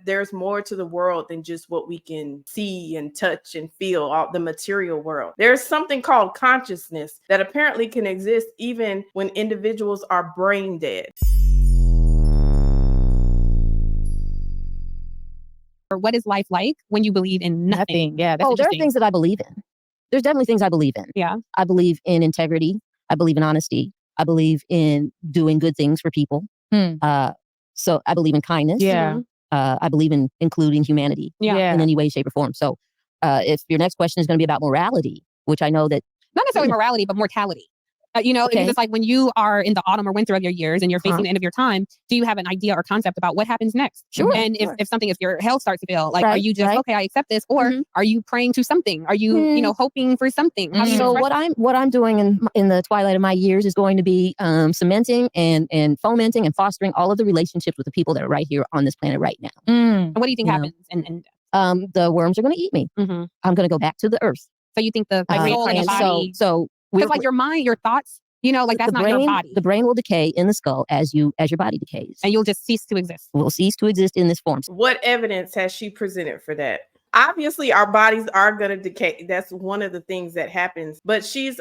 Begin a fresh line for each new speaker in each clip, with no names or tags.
there's more to the world than just what we can see and touch and feel, all the material world. There's something called consciousness that apparently can exist even when individuals are brain dead.
Or what is life like when you believe in nothing?
Yeah, that's
there are things that I believe in. There's definitely things I believe in.
Yeah.
I believe in integrity. I believe in honesty. I believe in doing good things for people. So I believe in kindness.
Yeah.
I believe in including humanity in any way, shape, or form. So if your next question is going to be about morality, which I know that...
Not necessarily morality, but mortality. Because it's like when you are in the autumn or winter of your years and you're facing the end of your time, do you have an idea or concept about what happens next?
Sure.
And if your health starts to fail, like, are you just, okay, I accept this? Or are you praying to something? Are you, hoping for something? How do you
So what I'm doing in the twilight of my years is going to be cementing and fomenting and fostering all of the relationships with the people that are right here on this planet right now.
And what do you think happens?
The worms are going to eat me. I'm going to go back to the earth.
So you think the soul and the body... Because like your mind, your thoughts, that's not your body.
The brain will decay in the skull as your body decays.
And you'll just cease to exist.
Will cease to exist in this form.
What evidence has she presented for that? Obviously, our bodies are going to decay. That's one of the things that happens. But she's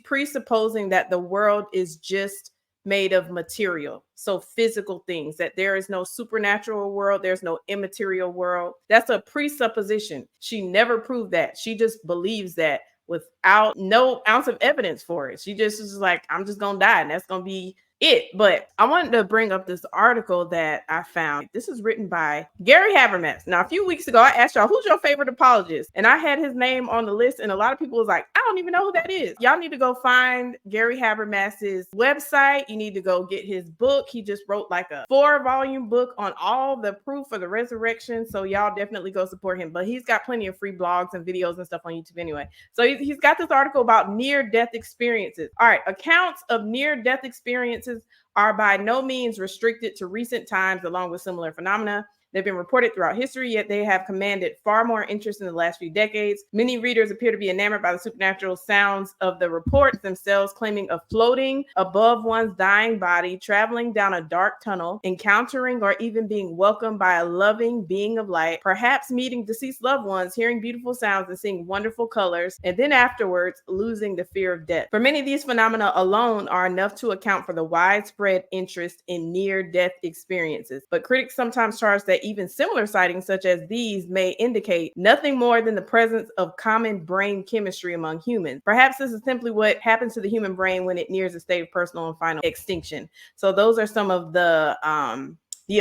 presupposing that the world is just made of material. So physical things, that there is no supernatural world. There's no immaterial world. That's a presupposition. She never proved that. She just believes that without no ounce of evidence for it. She just is like, I'm just going to die and that's going to be it. But I wanted to bring up this article that I found. This is written by Gary Habermas. Now, a few weeks ago, I asked y'all, who's your favorite apologist? And I had his name on the list, and a lot of people was like, I don't even know who that is. Y'all need to go find Gary Habermas's website. You need to go get his book. He just wrote like a 4-volume book on all the proof of the resurrection. So y'all definitely go support him. But he's got plenty of free blogs and videos and stuff on YouTube anyway. So he's got this article about near-death experiences. All right, accounts of near-death experiences are by no means restricted to recent times along with similar phenomena. They've been reported throughout history, yet they have commanded far more interest in the last few decades. Many readers appear to be enamored by the supernatural sounds of the reports themselves, claiming of floating above one's dying body, traveling down a dark tunnel, encountering or even being welcomed by a loving being of light, perhaps meeting deceased loved ones, hearing beautiful sounds and seeing wonderful colors, and then afterwards losing the fear of death. For many of these phenomena alone are enough to account for the widespread interest in near-death experiences. But critics sometimes charge that even similar sightings such as these may indicate nothing more than the presence of common brain chemistry among humans. Perhaps this is simply what happens to the human brain when it nears a state of personal and final extinction. So those are some of the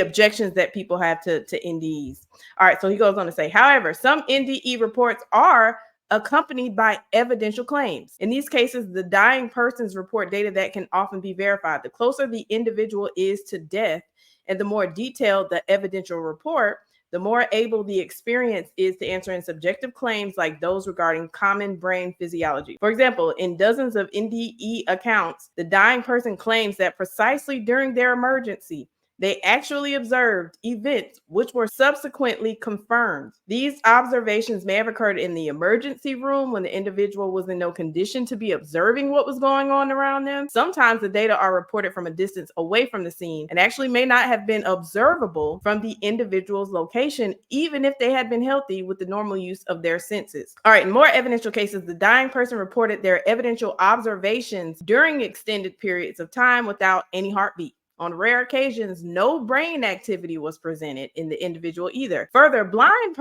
objections that people have to NDEs. All right, so he goes on to say, however, some NDE reports are accompanied by evidential claims. In these cases, the dying persons report data that can often be verified. The closer the individual is to death, and the more detailed the evidential report, the more able the experience is to answer in subjective claims like those regarding common brain physiology. For example, in dozens of NDE accounts, the dying person claims that precisely during their emergency, they actually observed events which were subsequently confirmed. These observations may have occurred in the emergency room when the individual was in no condition to be observing what was going on around them. Sometimes the data are reported from a distance away from the scene and actually may not have been observable from the individual's location, even if they had been healthy with the normal use of their senses. All right, in more evidential cases, the dying person reported their evidential observations during extended periods of time without any heartbeat. On rare occasions, no brain activity was presented in the individual either. Further, blind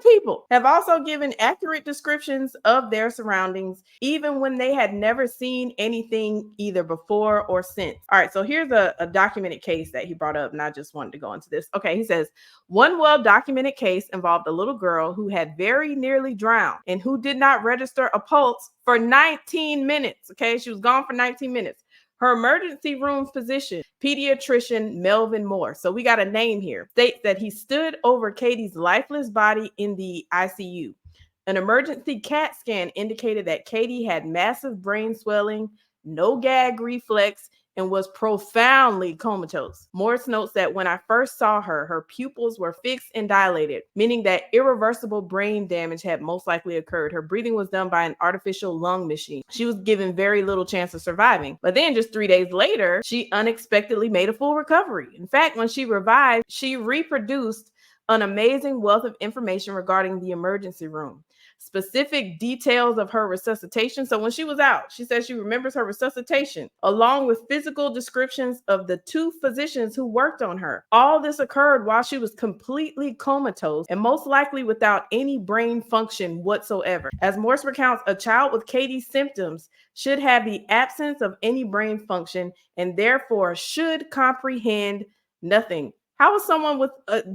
people have also given accurate descriptions of their surroundings, even when they had never seen anything either before or since. All right, so here's a documented case that he brought up, and I just wanted to go into this. Okay, he says, one well-documented case involved a little girl who had very nearly drowned and who did not register a pulse for 19 minutes. Okay, she was gone for 19 minutes. Her emergency room physician, pediatrician Melvin Moore, so we got a name here, states that he stood over Katie's lifeless body in the ICU. An emergency CAT scan indicated that Katie had massive brain swelling, no gag reflex, and was profoundly comatose. Morse notes that when I first saw her, her pupils were fixed and dilated, meaning that irreversible brain damage had most likely occurred. Her breathing was done by an artificial lung machine. She was given very little chance of surviving. But then just 3 days later, she unexpectedly made a full recovery. In fact, when she revived, she reproduced an amazing wealth of information regarding the emergency room, specific details of her resuscitation. So when she was out, she says she remembers her resuscitation, along with physical descriptions of the 2 physicians who worked on her. All this occurred while she was completely comatose and most likely without any brain function whatsoever. As Morse recounts, a child with Katie's symptoms should have the absence of any brain function and therefore should comprehend nothing. How is someone with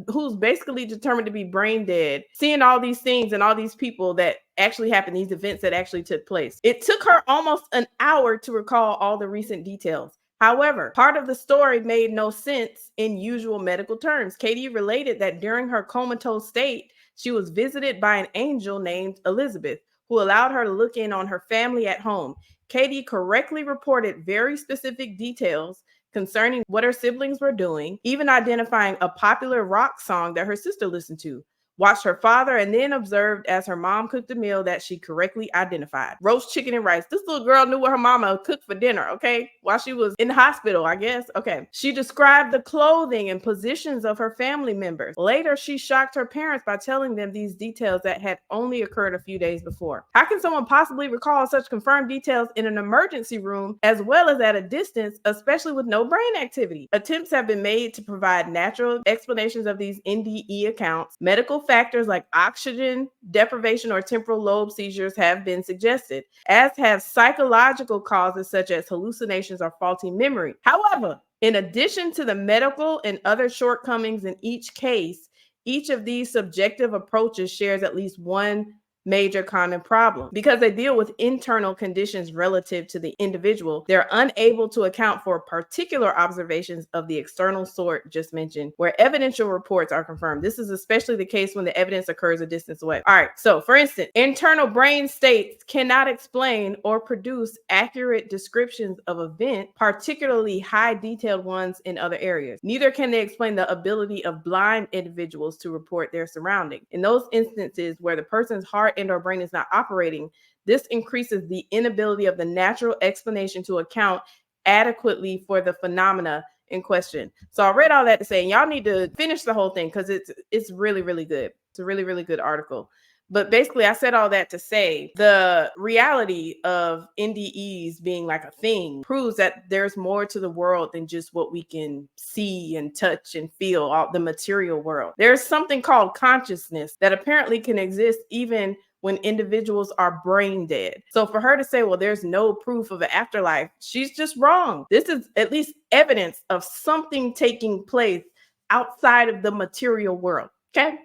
who's basically determined to be brain dead seeing all these things and all these people that actually happened, these events that actually took place? It took her almost an hour to recall all the recent details. However, part of the story made no sense in usual medical terms. Katie related that during her comatose state, she was visited by an angel named Elizabeth, who allowed her to look in on her family at home. Katie correctly reported very specific details concerning what her siblings were doing, even identifying a popular rock song that her sister listened to. Watched her father and then observed as her mom cooked a meal that she correctly identified. Roast chicken and rice. This little girl knew what her mama cooked for dinner, okay? While she was in the hospital, I guess. Okay. She described the clothing and positions of her family members. Later, she shocked her parents by telling them these details that had only occurred a few days before. How can someone possibly recall such confirmed details in an emergency room as well as at a distance, especially with no brain activity? Attempts have been made to provide natural explanations of these NDE accounts. Medical factors like oxygen deprivation or temporal lobe seizures have been suggested, as have psychological causes such as hallucinations or faulty memory. However, in addition to the medical and other shortcomings in each case, each of these subjective approaches shares at least one major common problem. Because they deal with internal conditions relative to the individual, they're unable to account for particular observations of the external sort just mentioned, where evidential reports are confirmed. This is especially the case when the evidence occurs a distance away. All right, so for instance, internal brain states cannot explain or produce accurate descriptions of events, particularly high detailed ones in other areas. Neither can they explain the ability of blind individuals to report their surroundings. In those instances where the person's heart and or brain is not operating, this increases the inability of the natural explanation to account adequately for the phenomena in question. So I read all that to say, and y'all need to finish the whole thing because it's really, really good. It's a really, really good article. But basically, I said all that to say the reality of NDEs being like a thing proves that there's more to the world than just what we can see and touch and feel, all the material world. There's something called consciousness that apparently can exist even when individuals are brain dead. So for her to say, well, there's no proof of an afterlife, she's just wrong. This is at least evidence of something taking place outside of the material world. Okay.